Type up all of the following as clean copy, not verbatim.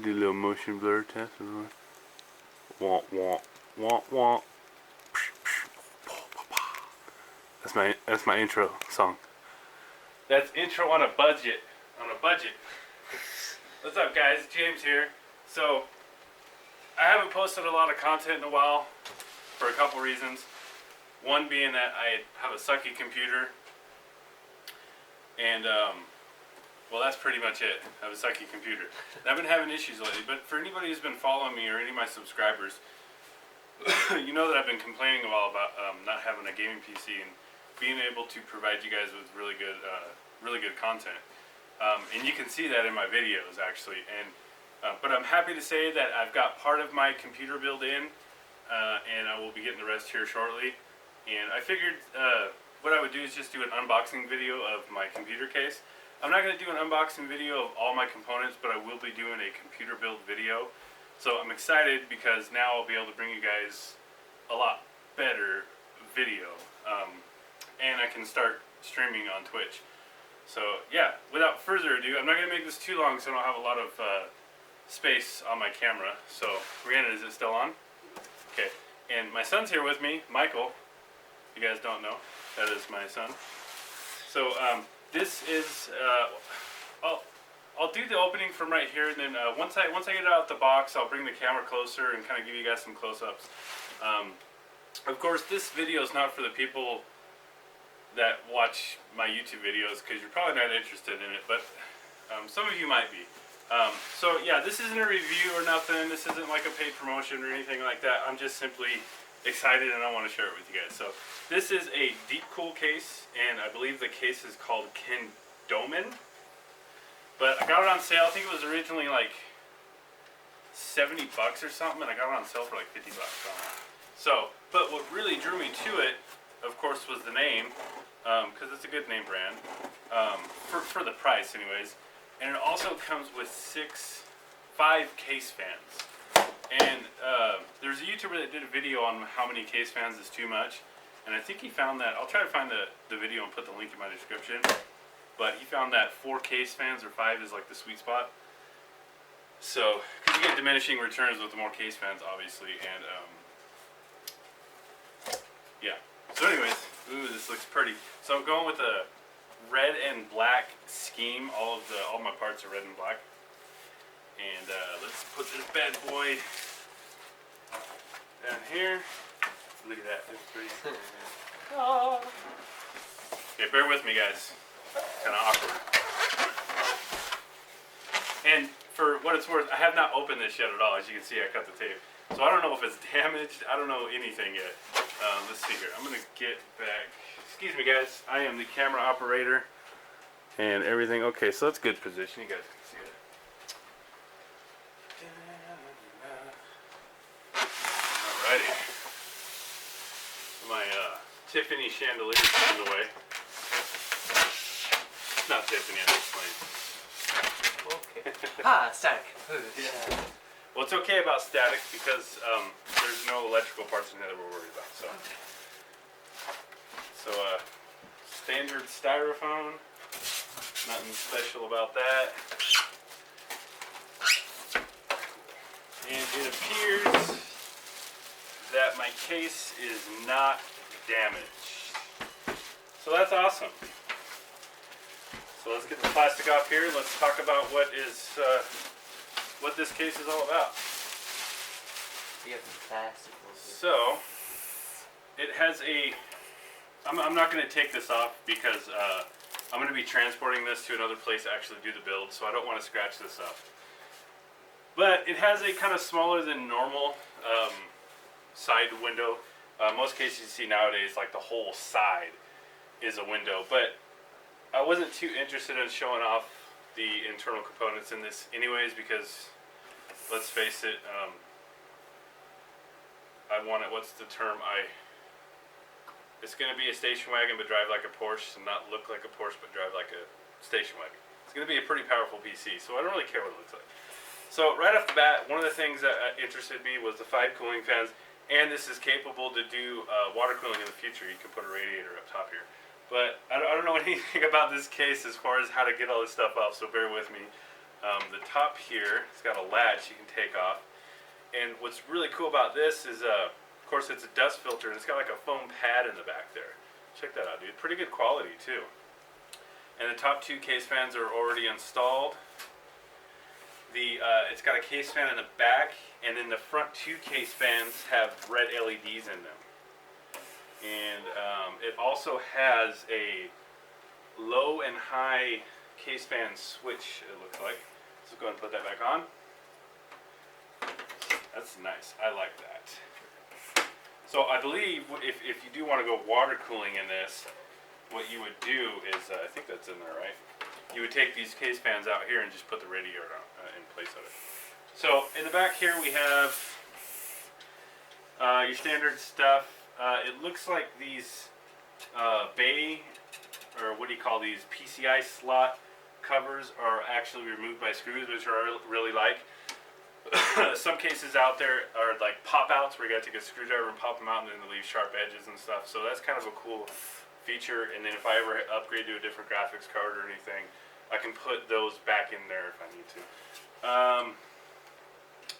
Do a little motion blur test. Womp womp womp womp. That's my intro song. That's intro on a budget. On a budget. What's up, guys? James here. So, I haven't posted a lot of content in a while for a couple reasons. One being that I have a sucky computer, and well, that's pretty much it. I have a sucky computer. And I've been having issues lately, but for anybody who's been following me or any of my subscribers, you know that I've been complaining a while about not having a gaming PC and being able to provide you guys with really good content. And you can see that in my videos, actually. And but I'm happy to say that I've got part of my computer built in, and I will be getting the rest here shortly. And I figured what I would do is just do an unboxing video of my computer case. I'm not going to do an unboxing video of all my components, but I will be doing a computer build video. So I'm excited because now I'll be able to bring you guys a lot better video. And I can start streaming on Twitch. So yeah, without further ado, I'm not going to make this too long so I don't have a lot of space on my camera. So Rhiannon, is it still on? Okay. And my son's here with me, Michael. You guys don't know, that is my son. So this is, I'll do the opening from right here, and then once I get it out the box, I'll bring the camera closer and kind of give you guys some close-ups. Of course, this video is not for the people that watch my YouTube videos, because you're probably not interested in it, but some of you might be. So yeah, this isn't a review or nothing. This isn't like a paid promotion or anything like that. I'm just simply excited and I want to share it with you guys. So this is a Deepcool case, and I believe the case is called Kendoman. But I got it on sale. I think it was originally like $70 or something, and I got it on sale for like $50. So, but what really drew me to it, of course, was the name, because it's a good name brand, for the price anyways. And it also comes with 5 case fans. And there's a YouTuber that did a video on how many case fans is too much. And I think he found that, I'll try to find the video and put the link in my description. But he found that 4 case fans or 5 is like the sweet spot. So, because you get diminishing returns with the more case fans, obviously. And yeah. So anyways, ooh, this looks pretty. So I'm going with a red and black scheme. All my parts are red and black. And let's put this bad boy down here. Look at that, it's pretty. Oh. Okay, bear with me, guys. Kind of awkward. And for what it's worth, I have not opened this yet at all. As you can see, I cut the tape. So I don't know if it's damaged. I don't know anything yet. Let's see here. I'm going to get back. Excuse me, guys. I am the camera operator and everything. Okay, so that's good position. You guys can see it. Alrighty. My Tiffany chandelier is in the way. It's not Tiffany, I'm explaining. Okay. Static. Yeah. Well, it's okay about static because there's no electrical parts in there that we're worried about. So standard styrofoam. Nothing special about that. And it appears that my case is not damaged. So that's awesome. So let's get the plastic off here. Let's talk about what this case is all about. You have the plastic. So it has a. I'm not going to take this off because I'm going to be transporting this to another place to actually do the build, so I don't want to scratch this up. But it has a kind of smaller than normal side window. Most cases you see nowadays, like the whole side is a window, but I wasn't too interested in showing off the internal components in this anyways, because let's face it, I want it, what's the term, it's going to be a station wagon but drive like a Porsche, and not look like a Porsche but drive like a station wagon. It's going to be a pretty powerful PC, so I don't really care what it looks like. So right off the bat, one of the things that interested me was the 5 cooling fans, and this is capable to do water cooling in the future. You can put a radiator up top here. But I don't know anything about this case as far as how to get all this stuff off, so bear with me. The top here, it's got a latch you can take off. And what's really cool about this is, of course, it's a dust filter, and it's got like a foam pad in the back there. Check that out, dude. Pretty good quality, too. And the top 2 case fans are already installed. It's got a case fan in the back, and then the front 2 case fans have red LEDs in them. And it also has a low and high case fan switch, it looks like. So go ahead and put that back on. That's nice. I like that. So I believe if you do want to go water cooling in this, what you would do is, I think that's in there, right? You would take these case fans out here and just put the radiator in place of it. So in the back here we have your standard stuff. It looks like these bay, or what do you call these, PCI slot covers are actually removed by screws, which I really like. Some cases out there are like pop outs where you got to take a screwdriver and pop them out, and then they leave sharp edges and stuff. So that's kind of a cool feature. And then if I ever upgrade to a different graphics card or anything, I can put those back in there if I need to.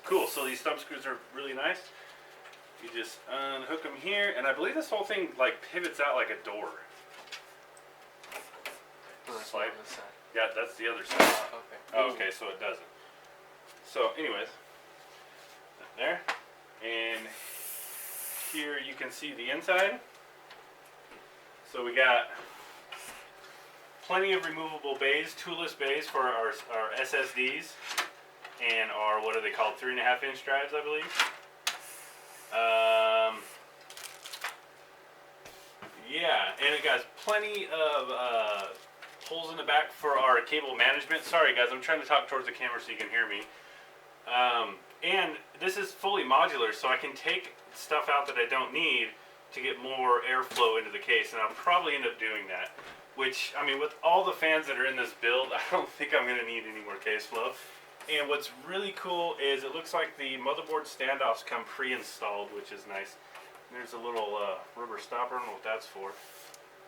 Cool. So these thumb screws are really nice. You just unhook them here, and I believe this whole thing like pivots out like a door. Slide. On this side. Yeah, that's the other side. Okay. Oh, okay, so it doesn't. So, anyways, there, and here you can see the inside. So we got plenty of removable bays, toolless bays for our SSDs, and our, what are they called, 3.5-inch drives, I believe. Yeah, and it got plenty of holes in the back for our cable management. Sorry guys, I'm trying to talk towards the camera so you can hear me. And this is fully modular, so I can take stuff out that I don't need to get more airflow into the case, and I'll probably end up doing that. Which, I mean, with all the fans that are in this build, I don't think I'm going to need any more case flow. And what's really cool is it looks like the motherboard standoffs come pre-installed, which is nice. There's a little rubber stopper, I don't know what that's for.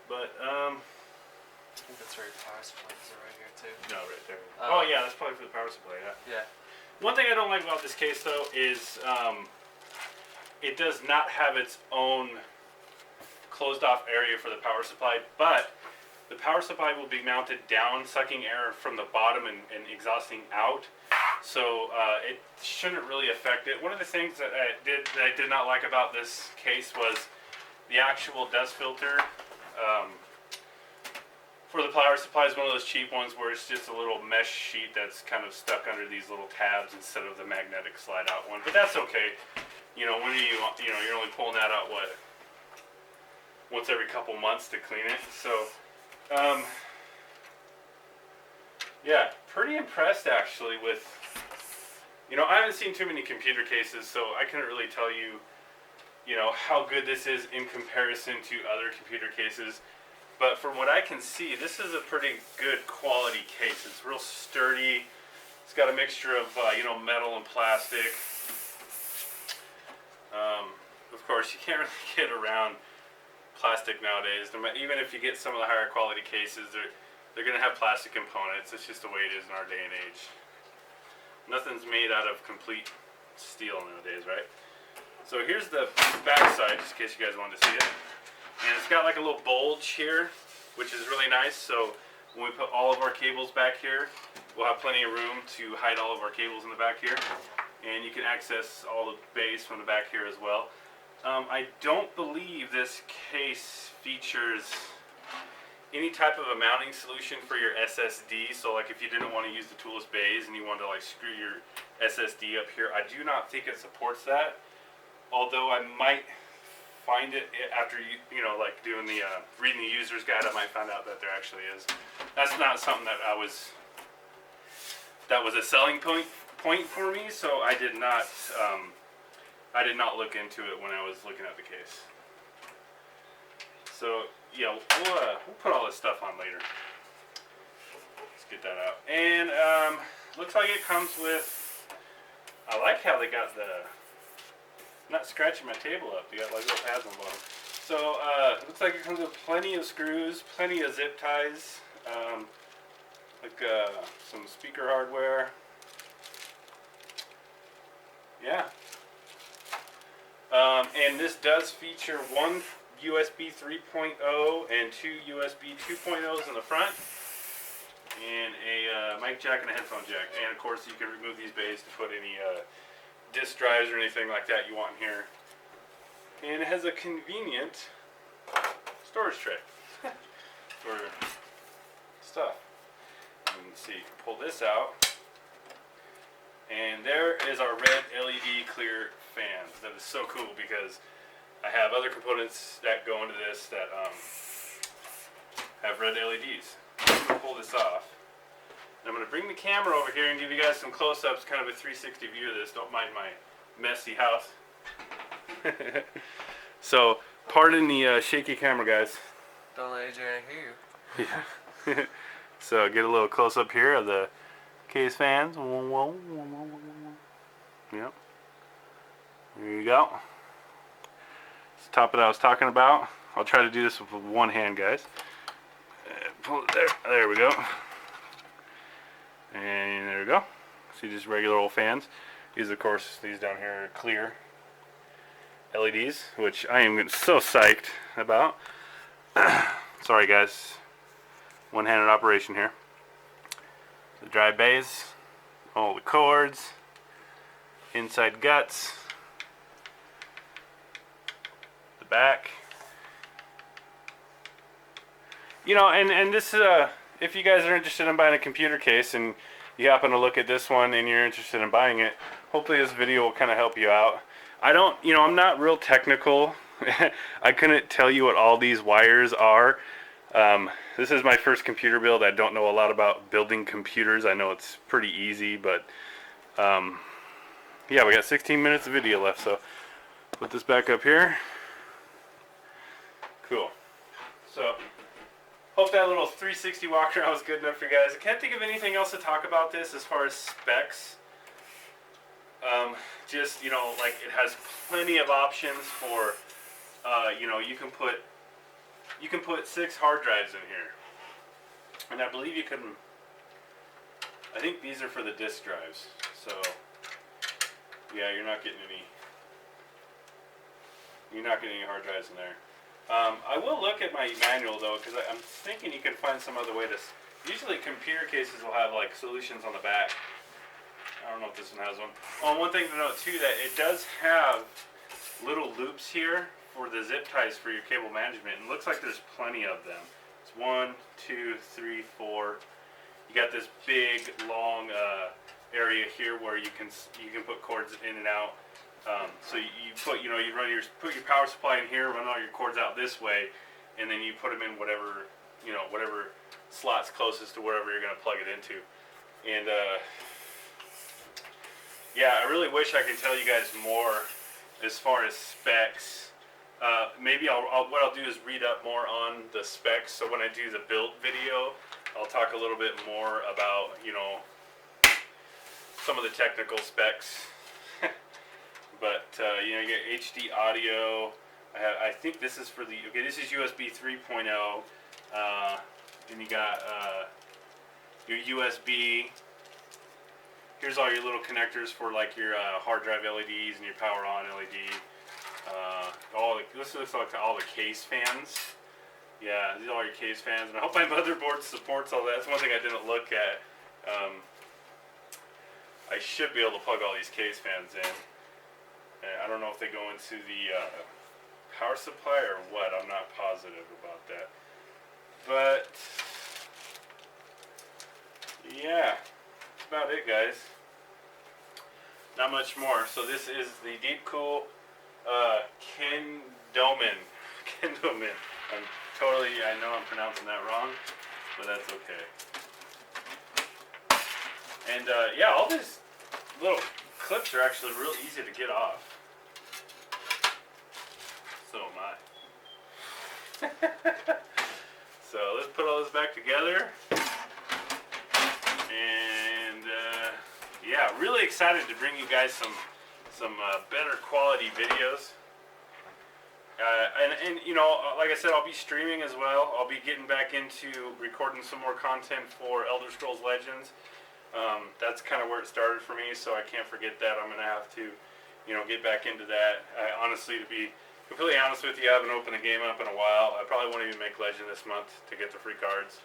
But, I think that's where your power supply is right here too. no, right there. Oh yeah, that's probably for the power supply, yeah. Yeah. One thing I don't like about this case though is it does not have its own closed off area for the power supply, but the power supply will be mounted down, sucking air from the bottom and exhausting out. So it shouldn't really affect it. One of the things that I did not like about this case was the actual dust filter. For the power supply is one of those cheap ones where it's just a little mesh sheet that's kind of stuck under these little tabs instead of the magnetic slide out one. But that's okay. You know, you're only pulling that out once every couple months to clean it. So, yeah, pretty impressed actually with, I haven't seen too many computer cases, so I couldn't really tell you, how good this is in comparison to other computer cases. But from what I can see, this is a pretty good quality case. It's real sturdy. It's got a mixture of, metal and plastic. Of course, you can't really get around plastic nowadays. Even if you get some of the higher quality cases, they're going to have plastic components. It's just the way it is in our day and age. Nothing's made out of complete steel nowadays, right? So here's the back side, just in case you guys wanted to see it. And it's got like a little bulge here, which is really nice. So when we put all of our cables back here, we'll have plenty of room to hide all of our cables in the back here. And you can access all the bays from the back here as well. I don't believe this case features any type of a mounting solution for your SSD. So like if you didn't want to use the toolless bays and you wanted to like screw your SSD up here, I do not think it supports that. Although I might find it after like doing the reading the user's guide, I might find out that there actually is. That's not something that that was a selling point for me, so I did not look into it when I was looking at the case. So yeah, we'll put all this stuff on later. Let's get that out. And looks like it comes with, I like how they got not scratching my table up. You got like little pads on the bottom. So looks like it comes with plenty of screws, plenty of zip ties. like some speaker hardware. Yeah. And this does feature one USB 3.0 and two USB 2.0s in the front, and a mic jack and a headphone jack. And of course, you can remove these bays to put any disk drives or anything like that you want in here. And it has a convenient storage tray for stuff. And let's see, pull this out. And there is our red LED clear fans. That is so cool because I have other components that go into this that have red LEDs. I'm going to pull this off. And I'm going to bring the camera over here and give you guys some close-ups, kind of a 360 view of this. Don't mind my messy house. So, pardon the shaky camera, guys. Don't let AJ hear you. Yeah. So, get a little close-up here of the case fans. Yep. There you go. It's the top that I was talking about. I'll try to do this with one hand, guys. Pull it there. There we go. And there we go. See, just regular old fans. These, of course, these down here are clear LEDs, which I am so psyched about. Sorry, guys. One-handed operation here. The dry bays, all the cords, inside guts, the back. You know, and this is if you guys are interested in buying a computer case and you happen to look at this one and you're interested in buying it, hopefully this video will kind of help you out. I'm not real technical. I couldn't tell you what all these wires are. This is my first computer build. I don't know a lot about building computers. I know it's pretty easy, but yeah, we got 16 minutes of video left, so put this back up here. Cool. So, hope that little 360 walk around was good enough for you guys. I can't think of anything else to talk about this as far as specs. Just, like it has plenty of options for, you can put 6 hard drives in here. And I believe I think these are for the disk drives. So, yeah, you're not getting any hard drives in there. I will look at my manual though, because I'm thinking you can find some other way to. Usually computer cases will have like solutions on the back. I don't know if this one has one. Oh, one thing to note too, that it does have little loops here for the zip ties for your cable management. And it looks like there's plenty of them. It's 1, 2, 3, 4. You got this big long area here where you can put cords in and out. So you put your power supply in here, run all your cords out this way, and then you put them in whatever slot's closest to wherever you're going to plug it into. And yeah, I really wish I could tell you guys more as far as specs. Maybe what I'll do is read up more on the specs. So when I do the build video, I'll talk a little bit more about some of the technical specs. But you get HD audio. I think this is for this is USB 3.0. Then you got your USB. Here's all your little connectors for like your hard drive LEDs and your power on LED. This looks like all the case fans. Yeah, these are all your case fans, and I hope my motherboard supports all that. That's one thing I didn't look at. I should be able to plug all these case fans in. I don't know if they go into the power supply or what. I'm not positive about that. But yeah, that's about it, guys. Not much more. So this is the Deepcool Kendoman. I know I'm pronouncing that wrong, but that's okay. And yeah, all these little clips are actually real easy to get off. So am I. So let's put all this back together. And yeah, really excited to bring you guys some better quality videos. And you know, like I said, I'll be streaming as well. I'll be getting back into recording some more content for Elder Scrolls Legends. That's kind of where it started for me, so I can't forget that. I'm gonna have to, you know, get back into that. Honestly, to be completely honest with you, I haven't opened a game up in a while. I probably won't even make Legend this month to get the free cards.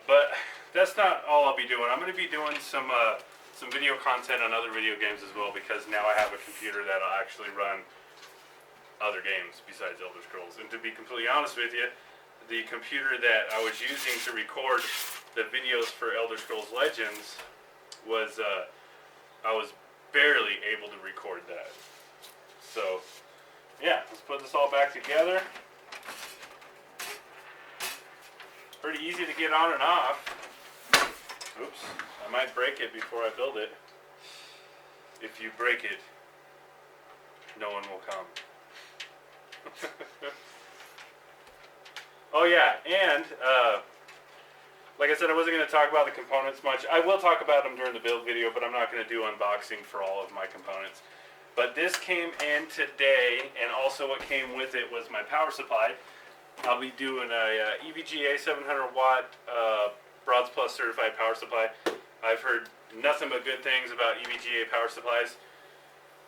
But that's not all I'll be doing. I'm gonna be doing some video content on other video games as well, because now I have a computer that'll actually run other games besides Elder Scrolls. And to be completely honest with you, the computer that I was using to record the videos for Elder Scrolls Legends was, I was barely able to record that. So, yeah, let's put this all back together. It's pretty easy to get on and off. Oops, I might break it before I build it. If you break it, no one will come. Oh yeah, and like I said, I wasn't going to talk about the components much. I will talk about them during the build video, but I'm not going to do unboxing for all of my components. But this came in today, and also what came with it was my power supply. I'll be doing a EVGA 700 watt Broads Plus certified power supply. I've heard nothing but good things about EVGA power supplies.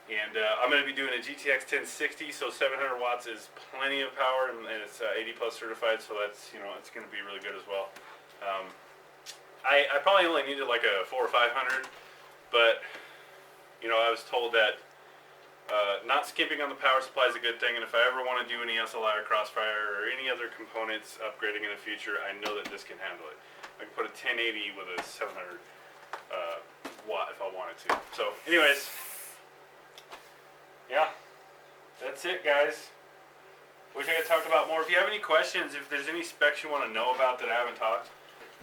And I'm going to be doing a GTX 1060, so 700 watts is plenty of power, and it's 80 plus certified, so that's, you know, it's going to be really good as well. I probably only needed like a 400 or 500, but, you know, I was told that not skimping on the power supply is a good thing, and if I ever want to do any SLI or Crossfire or any other components upgrading in the future, I know that this can handle it. I can put a 1080 with a 700 watt if I wanted to. So, anyways. Yeah, that's it, guys. Wish I could talk about more. If you have any questions, if there's any specs you want to know about that I haven't talked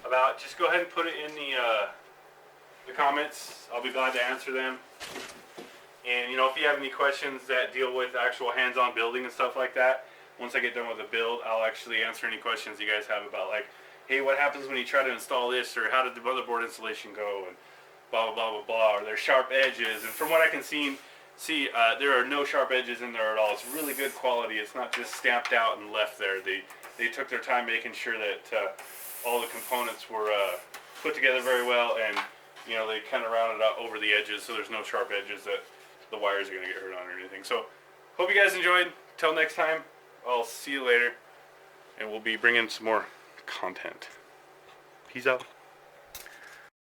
about, just go ahead and put it in the comments. I'll be glad to answer them. And you know, if you have any questions that deal with actual hands-on building and stuff like that, once I get done with the build, I'll actually answer any questions you guys have about, like, hey, what happens when you try to install this, or how did the motherboard installation go, and blah blah blah blah blah. Or there's sharp edges, and from what I can see, there are no sharp edges in there at all. It's really good quality. It's not just stamped out and left there. They took their time making sure that all the components were put together very well, and you know, they kind of rounded out over the edges, so there's no sharp edges that the wires are going to get hurt on or anything. So hope you guys enjoyed. Till next time, I'll see you later, and we'll be bringing some more content. Peace out.